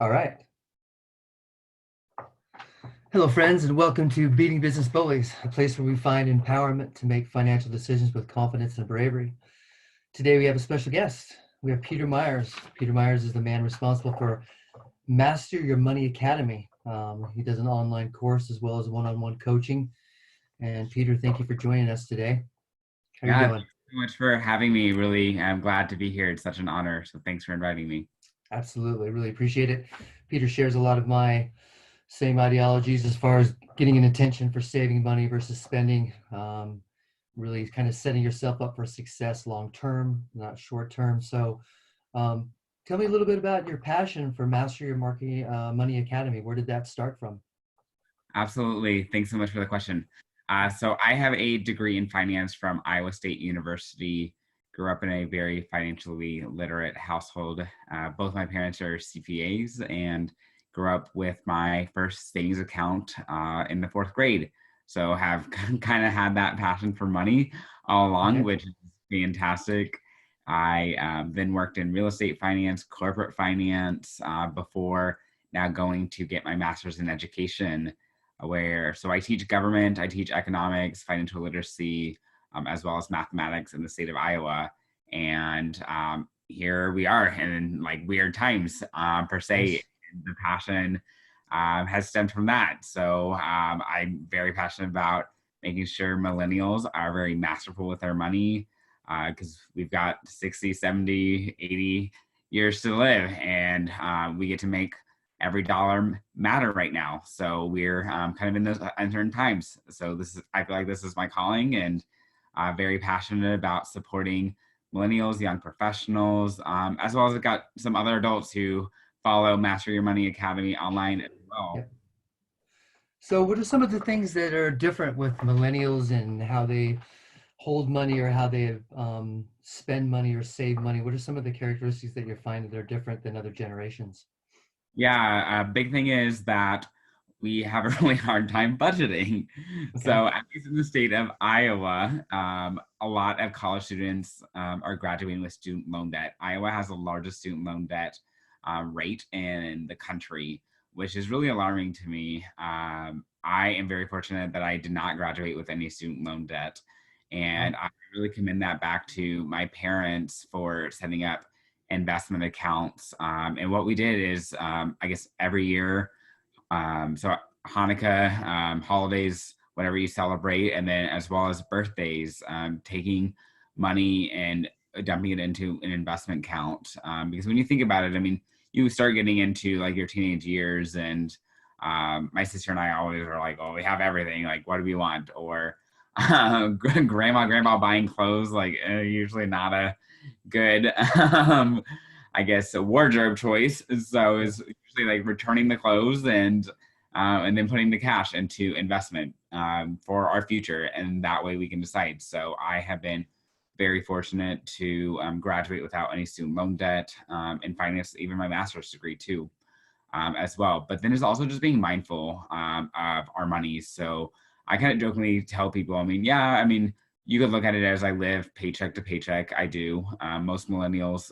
All right. Hello, friends, and welcome to Beating Business Bullies, a place where we find empowerment to make financial decisions with confidence and bravery. Today, we have a special guest. We have Peter Myers. Peter Myers is the man responsible for Master Your Money Academy. He does an online course as well as one-on-one coaching. And Peter, thank you for joining us today. How are you Yeah, doing? thanks so much for having me. Really, I'm glad to be here. It's such an honor. So thanks for inviting me. Absolutely, really appreciate it. Peter shares a lot of my same ideologies as far as getting an intention for saving money versus spending. Really kind of setting yourself up for success long term, not short term. So, um, tell me a little bit about your passion for Master Your Marketing Money Academy. Where did that start from? Absolutely. Thanks so much for the question. So I have a degree in finance from Iowa State University. Grew up in a very financially literate household. Both my parents are CPAs and grew up with my first savings account in the fourth grade. So have kind of had that passion for money all along, Okay. which is fantastic. I then worked in real estate finance, corporate finance before now going to get my master's in education so I teach government, I teach economics, financial literacy, as well as mathematics in the state of Iowa. And here we are in like weird times per se. Nice. The passion has stemmed from that. So I'm very passionate about making sure millennials are very masterful with their money because we've got 60, 70, 80 years to live, and we get to make every dollar matter right now. So we're kind of in those uncertain times. So I feel like this is my calling, and very passionate about supporting millennials, young professionals, as well as I've got some other adults who follow Master Your Money Academy online as well. Yeah. So, what are some of the things that are different with millennials and how they hold money or how they spend money or save money? What are some of the characteristics that you find that are different than other generations? Yeah, a big thing is that we have a really hard time budgeting. Okay. So, at least in the state of Iowa, a lot of college students are graduating with student loan debt. Iowa has the largest student loan debt rate in the country, which is really alarming to me. I am very fortunate that I did not graduate with any student loan debt. Wow. And I really commend that back to my parents for setting up investment accounts. And what we did is, I guess every year, so Hanukkah, holidays, whatever you celebrate, and then as well as birthdays, taking money and dumping it into an investment account. Because when you think about it, I mean, you start getting into like your teenage years, and my sister and I always are like, "Oh, we have everything. Like, what do we want?" Or grandma buying clothes, like usually not a good I guess a wardrobe choice. So Yeah. is usually like returning the clothes and then putting the cash into investment for our future, and that way we can decide. So I have been very fortunate to graduate without any student loan debt and finance even my master's degree too, as well. But then it's also just being mindful of our money. So I kind of jokingly tell people, I mean, yeah, I mean, you could look at it as I live paycheck to paycheck. I do. Most millennials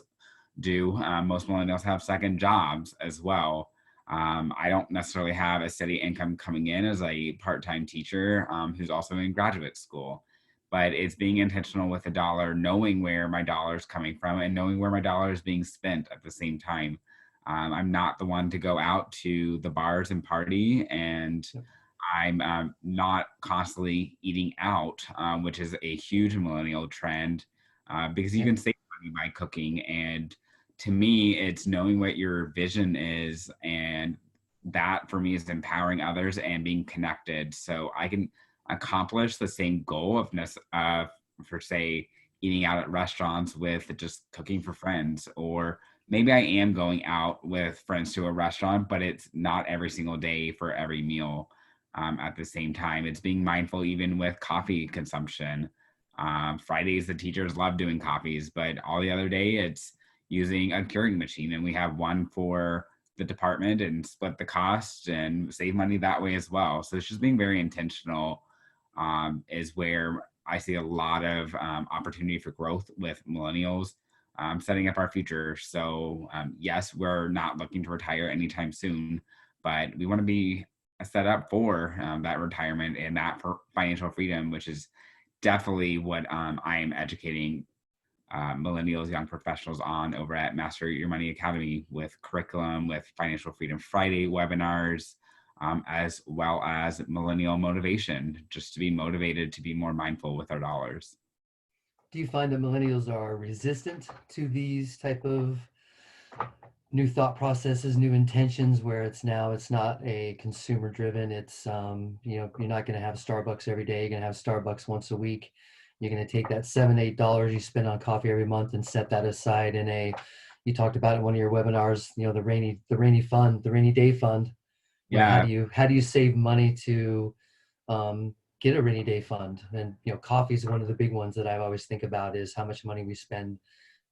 do. Most millennials have second jobs as well. I don't necessarily have a steady income coming in as a part-time teacher who's also in graduate school. But it's being intentional with the dollar, knowing where my dollar is coming from and knowing where my dollar is being spent at the same time. I'm not the one to go out to the bars and party, and Yep. I'm not constantly eating out, which is a huge millennial trend because you Yep. can save money by cooking. And to me, it's knowing what your vision is. And that for me is empowering others and being connected. So I can accomplish the same goal for, say, eating out at restaurants with just cooking for friends, or maybe I am going out with friends to a restaurant, but it's not every single day for every meal. At the same time, it's being mindful even with coffee consumption. Fridays, the teachers love doing coffees, but all the other day, it's using a Keurig machine, and we have one for the department and split the cost and save money that way as well. So it's just being very intentional is where I see a lot of opportunity for growth with millennials. setting up our future. So yes, we're not looking to retire anytime soon, but we want to be set up for that retirement and that financial freedom, which is definitely what I am educating millennials, young professionals on over at Master Your Money Academy, with curriculum, with Financial Freedom Friday webinars, as well as millennial motivation, just to be motivated to be more mindful with our dollars. Do you find that millennials are resistant to these type of new thought processes, new intentions, where it's not a consumer driven, it's you're not going to have Starbucks every day, you're going to have Starbucks once a week. You're going to take that $7-8 you spend on coffee every month and set that aside in a, you talked about in one of your webinars, the rainy day fund, where Yeah, how do you save money to get a rainy day fund? And coffee is one of the big ones that I always think about, is how much money we spend,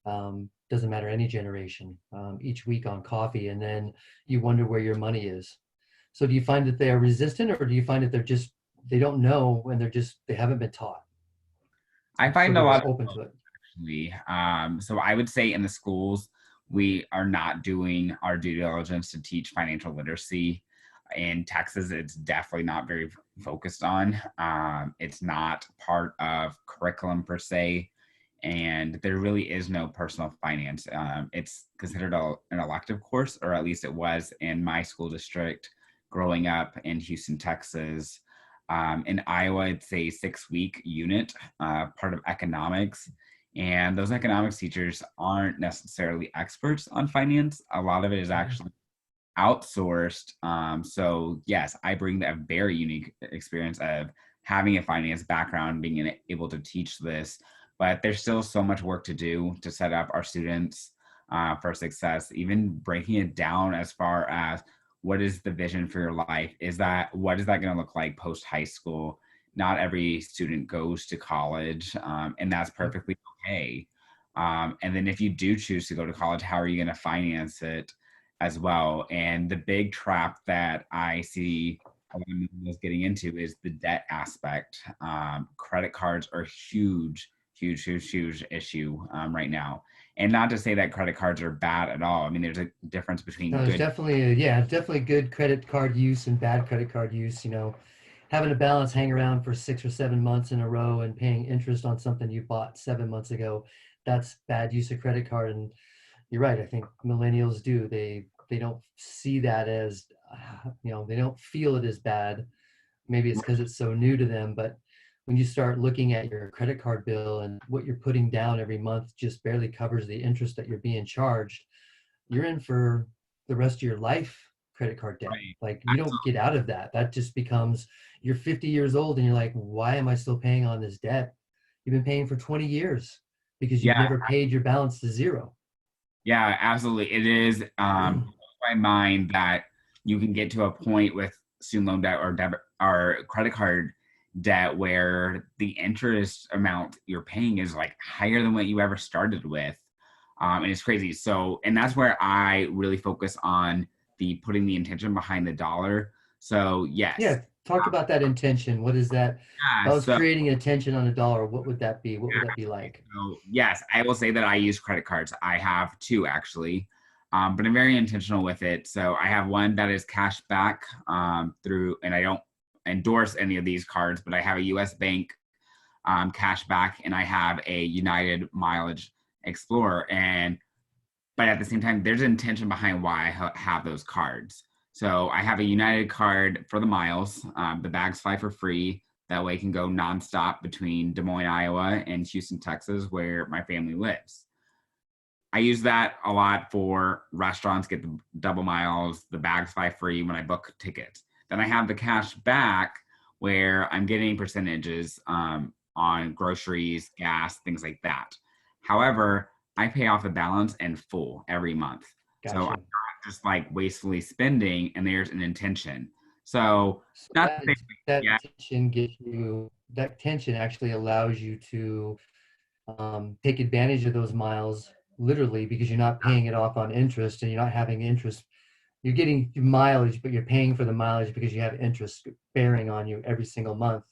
doesn't matter any generation, each week on coffee, and then you wonder where your money is. So do you find that they are resistant, or do you find that they don't know, and they haven't been taught, I so find a they're lot just of open to it? actually. So I would say in the schools, we are not doing our due diligence to teach financial literacy. In Texas, it's definitely not very focused on. It's not part of curriculum per se, and there really is no personal finance. It's considered an elective course, or at least it was in my school district growing up in Houston, Texas. In Iowa, it's a 6-week unit, part of economics. And those economics teachers aren't necessarily experts on finance. A lot of it is actually outsourced. So yes, I bring a very unique experience of having a finance background, being able to teach this, but there's still so much work to do to set up our students for success. Even breaking it down as far as, what is the vision for your life? What is that going to look like post high school? Not every student goes to college, and that's perfectly okay. And then if you do choose to go to college, how are you going to finance it as well? And the big trap that I see a lot of millennials getting into is the debt aspect. Credit cards are huge issue right now. And not to say that credit cards are bad at all. I mean, there's a difference between No, there's good. definitely good credit card use and bad credit card use. Having a balance hang around for 6 or 7 months in a row and paying interest on something you bought 7 months ago, that's bad use of credit card. And you're right. I think millennials do. They don't see that as, they don't feel it as bad. Maybe it's because it's so new to them. But when you start looking at your credit card bill and what you're putting down every month just barely covers the interest that you're being charged, you're in for the rest of your life credit card debt. Right. Like, you don't get out of that. That just becomes, you're 50 years old and you're like, why am I still paying on this debt? You've been paying for 20 years because you've Yeah, never paid your balance to zero. yeah, absolutely. It is my mind that you can get to a point with student loan debt or debit or credit card debt where the interest amount you're paying is like higher than what you ever started with. And it's crazy. So, and that's where I really focus on the putting the intention behind the dollar. So yes. Yeah, talk about that intention. What is that? If Yeah. I was So creating an intention on a dollar, what would that be? What would that be like? So yes, I will say that I use credit cards. I have two actually, but I'm very intentional with it. So I have one that is cash back through, and I don't endorse any of these cards, but I have a U.S. Bank cash back, and I have a United Mileage Explorer. But at the same time, there's an intention behind why I have those cards. So I have a United card for the miles. The bags fly for free. That way I can go nonstop between Des Moines, Iowa and Houston, Texas, where my family lives. I use that a lot for restaurants, get the double miles, the bags fly free when I book tickets. Then I have the cash back where I'm getting percentages on groceries, gas, things like that. However, I pay off the balance in full every month. So I'm Gotcha. not just like wastefully spending, and there's an intention. So So not to say, that yeah, intention gives you, that tension actually allows you to take advantage of those miles literally, because you're not paying it off on interest and you're not having interest. You're getting mileage, but you're paying for the mileage because you have interest bearing on you every single month.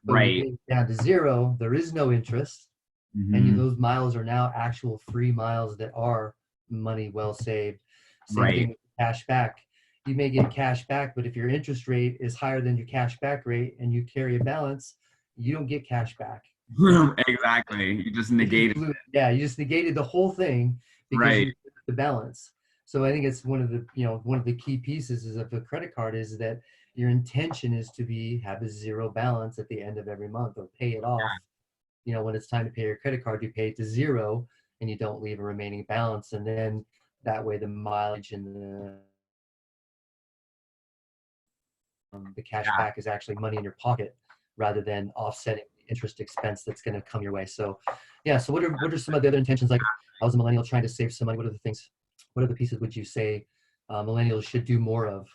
But when you right. pay it down to zero, there is no interest. And Mhm. those miles are now actual free miles that are money well saved. Same thing Right. with cash back. You may get cash back, but if your interest rate is higher than your cash back rate and you carry a balance, you don't get cash back. You just Exactly. You just it just negated. blew, yeah, you just negated the whole thing because Right. you the balance. So I think it's one of the key pieces is of a credit card is that your intention is to have a zero balance at the end of every month or pay it off. When it's time to pay your credit card, you pay it to zero and you don't leave a remaining balance. And then that way the mileage and the cash Yeah. back is actually money in your pocket rather than offsetting the interest expense that's going to come your way. So, yeah. So, what are some of the other intentions? Like, I was a millennial trying to save some money. What are the things? What are the pieces would you say millennials should do more of?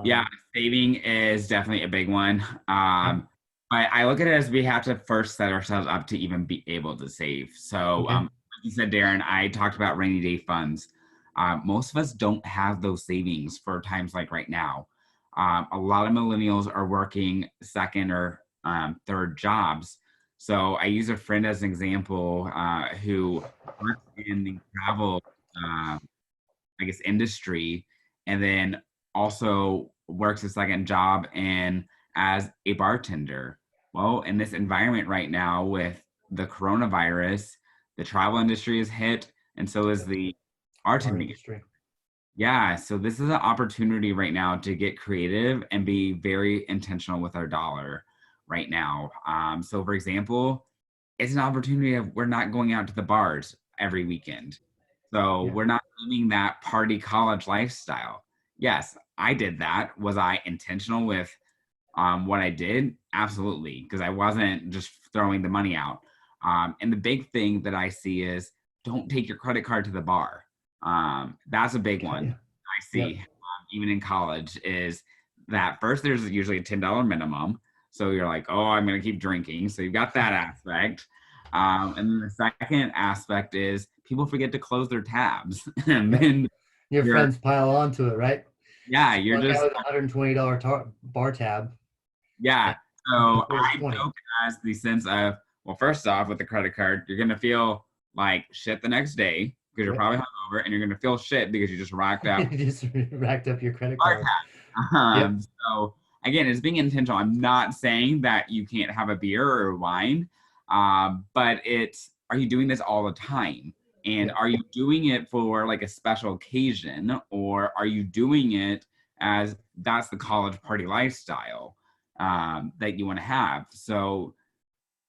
Yeah, Um, saving is definitely a big one. yeah. But I look at it as we have to first set ourselves up to even be able to save. So, Okay. like you said, Darren, I talked about rainy day funds. Most of us don't have those savings for times like right now. A lot of millennials are working second or third jobs. So I use a friend as an example who works in the travel uh, I guess industry, and then also works a second job in as a bartender. Well, in this environment right now with the coronavirus, the travel industry is hit, and so is Yep. the Our bartending. industry. Yeah, so this is an opportunity right now to get creative and be very intentional with our dollar right now. So, for example, it's an opportunity of we're not going out to the bars every weekend. So Yeah. we're not living that party college lifestyle. Yes, I did that. Was I intentional with what I did? Absolutely, because I wasn't just throwing the money out. And the big thing that I see is don't take your credit card to the bar. That's a big one Yeah. I see, Yep. even in college, is that first there's usually a $10 minimum. So you're like, oh, I'm going to keep drinking. So you've got that aspect. And then the second aspect is people forget to close their tabs. And Yep. then Your you're, friends pile onto it, right? yeah, You you're walk out just with $120 bar tab, yeah. and So where's I 20? joke as the sense of, well, first off, with the credit card, you're gonna feel like shit the next day because you're Yep. probably hungover, and you're gonna feel shit because you just racked up You just racked up your credit hard card. hat. Yep. So again, it's being intentional. I'm not saying that you can't have a beer or wine, but it's are you doing this all the time? And Yep. are you doing it for like a special occasion, or are you doing it as that's the college party lifestyle that you want to have? So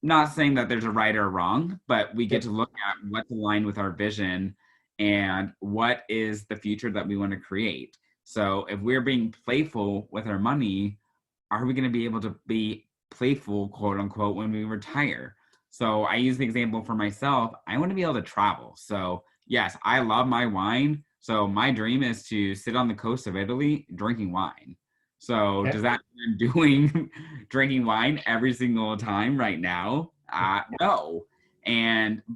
not saying that there's a right or wrong, but we get Yep. to look at what's aligned with our vision and what is the future that we want to create. So if we're being playful with our money, are we going to be able to be playful, quote unquote, when we retire? So I use the example for myself. I want to be able to travel. So yes, I love my wine. So my dream is to sit on the coast of Italy drinking wine. So Okay. does that mean I'm doing drinking wine every single time right now? No.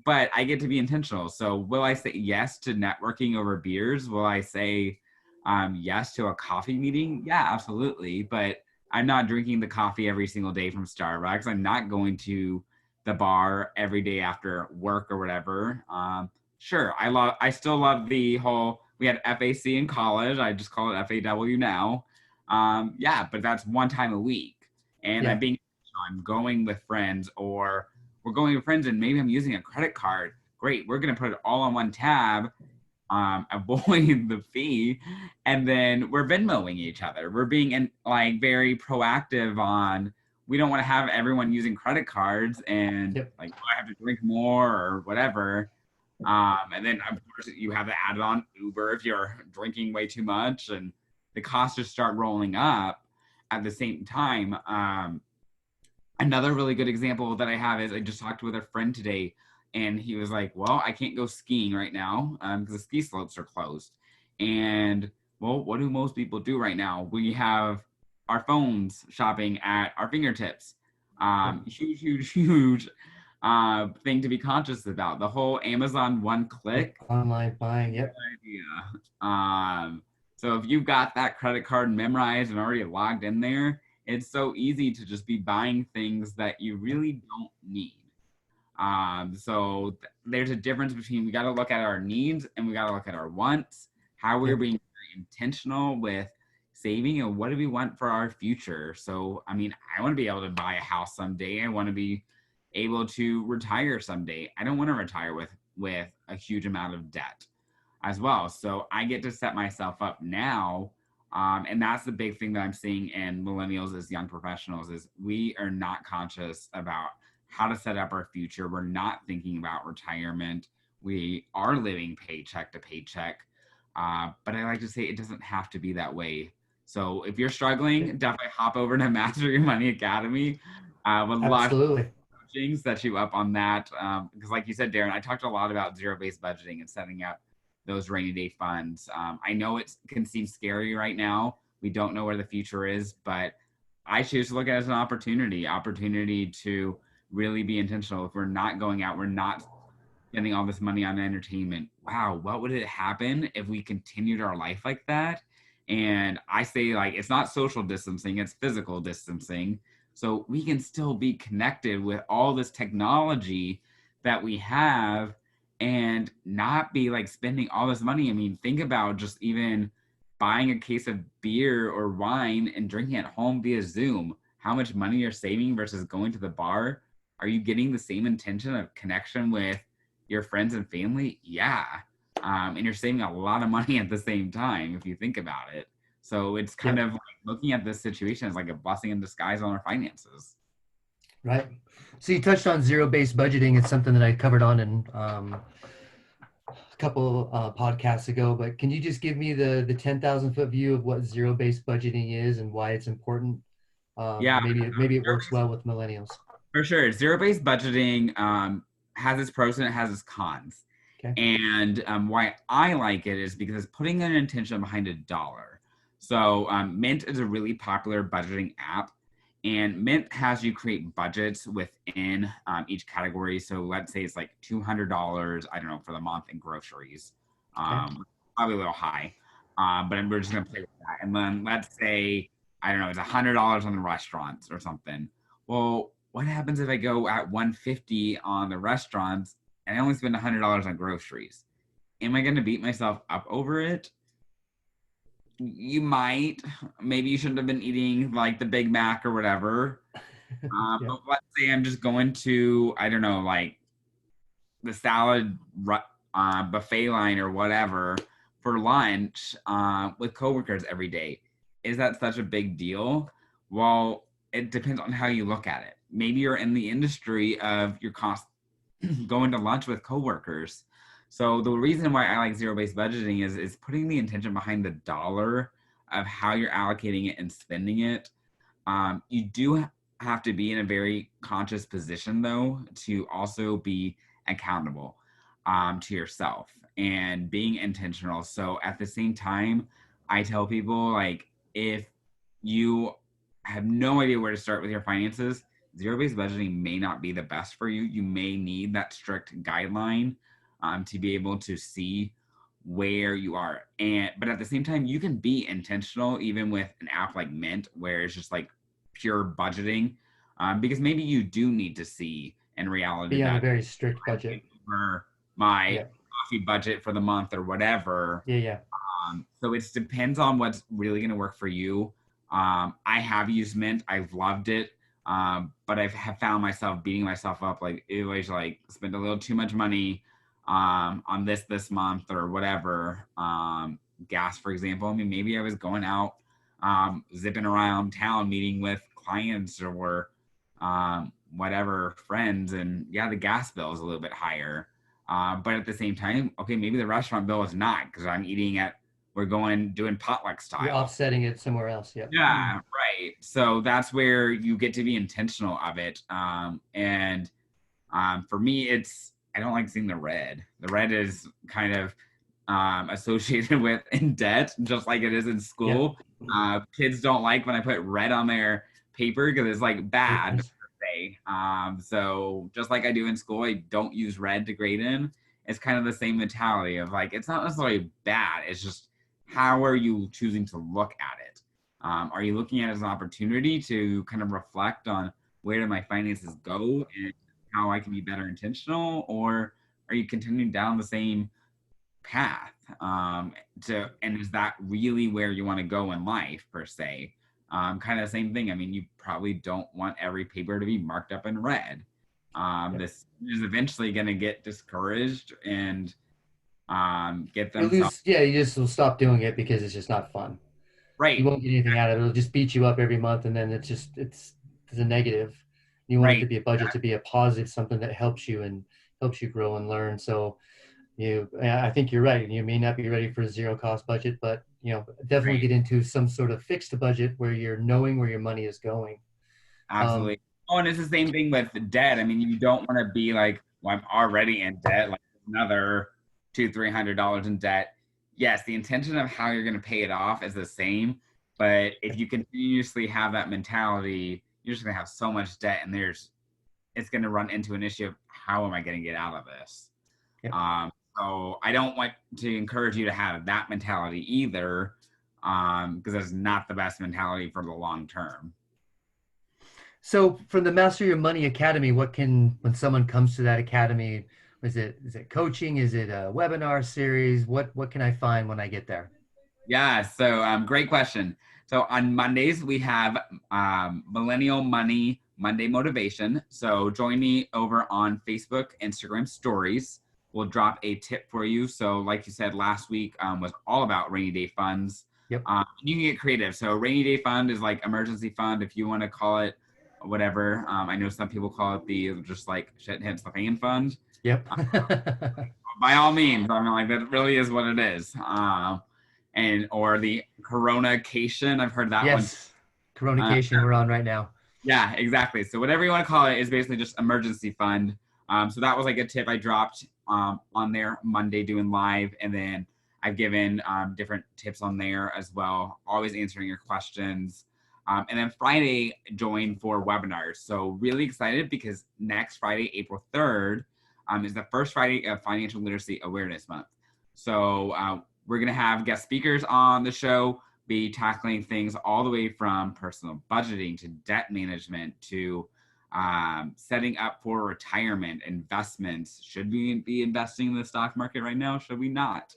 But I get to be intentional. So will I say yes to networking over beers? Will I say yes to a coffee meeting? Yeah, absolutely. But I'm not drinking the coffee every single day from Starbucks. I'm not going to the bar every day after work or whatever. Sure, I still love the whole. We had FAC in college. I just call it FAW now. Yeah, but that's one time a week, and Yeah. I'm going with friends, or we're going with friends, and maybe I'm using a credit card. Great, we're gonna put it all on one tab, avoid the fee, and then we're Venmoing each other. We're being like very proactive on. We don't want to have everyone using credit cards and Yep. like, oh, I have to drink more or whatever. And then of course you have to add on Uber if you're drinking way too much, and the costs just start rolling up at the same time. Another really good example that I have is I just talked with a friend today, and he was like, "Well, I can't go skiing right now because the ski slopes are closed." And well, what do most people do right now? We have our phones shopping at our fingertips. Yep. Huge, huge, huge thing to be conscious about. The whole Amazon one Yep. click Online buying. Yep. idea. So if you've got that credit card memorized and already logged in there, it's so easy to just be buying things that you really don't need. There's a difference between, we got to look at our needs and we got to look at our wants, how we're Yep. being very intentional with saving and what do we want for our future. So, I mean, I want to be able to buy a house someday. I want to be able to retire someday. I don't want to retire with a huge amount of debt as well. So I get to set myself up now. And that's the big thing that I'm seeing in millennials as young professionals is we are not conscious about how to set up our future. We're not thinking about retirement. We are living paycheck to paycheck. But I like to say it doesn't have to be that way. So if you're struggling, definitely hop over to Master Your Money Academy. Would love Absolutely. to set you up on that. Because like you said, Darren, I talked a lot about zero-based budgeting and setting up those rainy day funds. I know it can seem scary right now. We don't know where the future is, but I choose to look at it as an opportunity to really be intentional. If we're not going out, we're not spending all this money on entertainment. Wow, what would it happen if we continued our life like that? And I say, like, it's not social distancing, it's physical distancing. So we can still be connected with all this technology that we have and not be like spending all this money. I mean, think about just even buying a case of beer or wine and drinking at home via Zoom. How much money you're saving versus going to the bar. Are you getting the same intention of connection with your friends and family? Yeah. And you're saving a lot of money at the same time if you think about it. So it's kind Yep. of like looking at this situation as like a blessing in disguise on our finances. Right. So you touched on zero-based budgeting. It's something that I covered on in a couple podcasts ago. But can you just give me the 10,000-foot view of what zero-based budgeting is and why it's important? Yeah, Maybe it works well with millennials. for sure. Zero-based budgeting has its pros and it has its cons. Okay. And why I like it is because it's putting an intention behind a dollar. So Mint is a really popular budgeting app. And Mint has you create budgets within each category. So let's say it's like $200, I don't know, for the month in groceries. Okay. Probably a little high, but we're just going to play with that. And then let's say, I don't know, it's $100 on the restaurants or something. Well, what happens if I go at 150 on the restaurants and I only spend $100 on groceries? Am I going to beat myself up over it? You might. Maybe you shouldn't have been eating like the Big Mac or whatever. Yeah. But let's say I'm just going to, I don't know, like the salad buffet line or whatever for lunch with coworkers every day. Is that such a big deal? Well, it depends on how you look at it. Maybe you're in the industry of your cost going to lunch with coworkers. So the reason why I like zero-based budgeting is putting the intention behind the dollar of how you're allocating it and spending it. You do have to be in a very conscious position though to also be accountable to yourself and being intentional. So at the same time, I tell people like if you have no idea where to start with your finances, zero-based budgeting may not be the best for you. You may need that strict guideline to be able to see where you are. But at the same time, you can be intentional even with an app like Mint, where it's just like pure budgeting, because maybe you do need to see in reality Be on a that very strict budget. for my Yeah. coffee budget for the month or whatever. Yeah. Yeah. So it depends on what's really going to work for you. I have used Mint. I've loved it. But I have found myself beating myself up. Like it was like spent a little too much money on this month or whatever. Gas, for example. I mean, maybe I was going out, zipping around town, meeting with clients or whatever friends. And yeah, the gas bill is a little bit higher. But at the same time, okay, maybe the restaurant bill is not because I'm eating at, we're doing potluck style. You're offsetting it somewhere else. Yeah. Yeah, right. So that's where you get to be intentional of it. And for me, I don't like seeing the red. The red is kind of associated with in debt, just like it is in school. Kids don't like when I put red on their paper because it's like bad. So just like I do in school, I don't use red to grade in. It's kind of the same mentality of like, it's not necessarily bad. It's just how are you choosing to look at it? Are you looking at it as an opportunity to kind of reflect on where do my finances go and how I can be better intentional, or are you continuing down the same path? And is that really where you want to go in life per se? Kind of the same thing. I mean, you probably don't want every paper to be marked up in red. Yep. This is eventually going to get discouraged and get You themselves lose, yeah, you just will stop doing it because it's just not fun. You right, won't get anything out of it. It'll just beat you up every month, and then it's a negative. You want it to right. be a budget to be a positive, something that helps you and helps you grow and learn. So I think you're right. You may not be ready for a zero cost budget, but definitely Right. get into some sort of fixed budget where you're knowing where your money is going. Um, Absolutely. Oh, and it's the same thing with debt. I mean, you don't want to be like, well, I'm already in debt, like another $200-300 in debt. Yes, the intention of how you're going to pay it off is the same, but if you continuously have that mentality, you're just going to have so much debt, and it's going to run into an issue of how am I going to get out of this? yeah. So I don't want to encourage you to have that mentality either, because that's not the best mentality for the long term. So from the Master Your Money Academy, when someone comes to that academy, is it coaching? Is it a webinar series? What can I find when I get there? Yeah, so great question. So on Mondays, we have Millennial Money Monday Motivation. So join me over on Facebook, Instagram stories. We'll drop a tip for you. So like you said, last week was all about rainy day funds. Yep. You can get creative. So rainy day fund is like emergency fund, if you want to call it whatever. I know some people call it the just like shit hits the fan fund. Yep. By all means, I mean, like, that really is what it is. Or the Corona-cation, I've heard that one. Yes. Coronication we're on right now. Yeah, exactly. So whatever you want to call it is basically just emergency fund. So that was like a tip I dropped on there Monday doing live, and then I've given different tips on there as well, always answering your questions. And then Friday, join for webinars. So really excited because next Friday, April 3rd, is the first Friday of Financial Literacy Awareness Month. So we're going to have guest speakers on the show, be tackling things all the way from personal budgeting to debt management to setting up for retirement, investments. Should we be investing in the stock market right now? Should we not?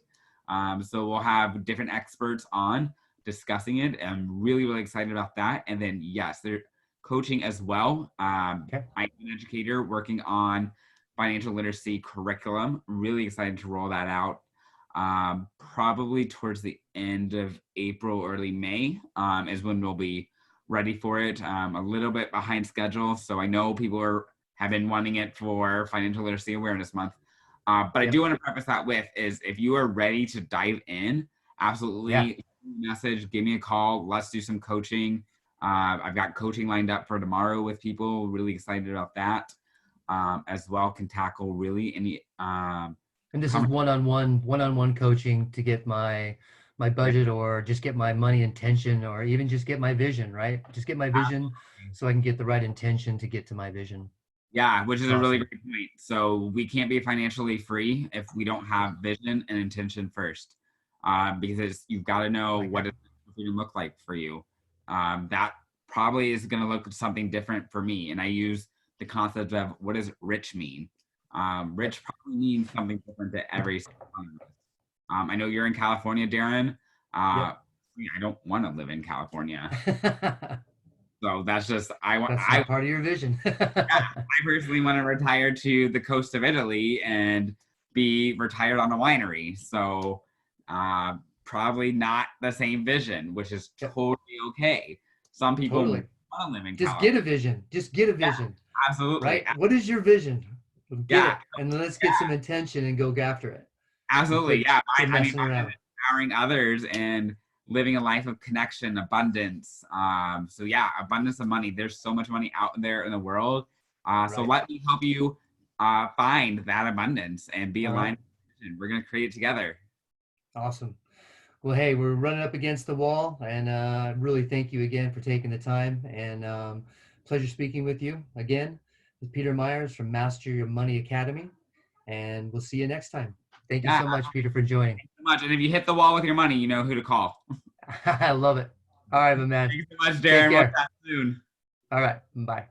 So we'll have different experts on discussing it. I'm really, really excited about that. And then, yes, they're coaching as well. Okay. I'm an educator working on financial literacy curriculum. Really excited to roll that out. Probably towards the end of April, early May is when we'll be ready for it. A little bit behind schedule. So I know people have been wanting it for Financial Literacy Awareness Month. But I do want to preface that with is if you are ready to dive in, absolutely message, give me a call. Let's do some coaching. I've got coaching lined up for tomorrow with people. Really excited about that. As well, can tackle really any And this is one-on-one coaching to get my budget or just get my money intention or even just get my vision, right? Just get my vision so I can get the right intention to get to my vision. Yeah, which is That's a really awesome. great point. So we can't be financially free if we don't have vision and intention first, because you've got to know what it's going to look like for you. That probably is going to look something different for me. And I use the concept of what does rich mean? Rich probably means something different to every single one of us. I know you're in California, Darren. Yep. I don't want to live in California. So that's just That's not part of your vision. I personally want to retire to the coast of Italy and be retired on a winery. So probably not the same vision, which is totally okay. Some people Totally. want to live in Just California. get a vision. Just get a vision. Absolutely. Right? What is your vision? Get it. And then let's get some Yeah. intention and go after it. Absolutely. Yeah. Quit I mean, messing around. empowering others and living a life of connection, abundance. So yeah, abundance of money. There's so much money out there in the world. So let me help you find that abundance and be aligned. We're going to create it together. Awesome. Well, hey, we're running up against the wall, and really thank you again for taking the time, and pleasure speaking with you again. With Peter Myers from Master Your Money Academy, and we'll see you next time. Thank you so much, Peter, for joining. Thanks so much. And if you hit the wall with your money, you know who to call. I love it. All right, my man. Thanks so much, Darren. We'll chat soon. All right. Bye.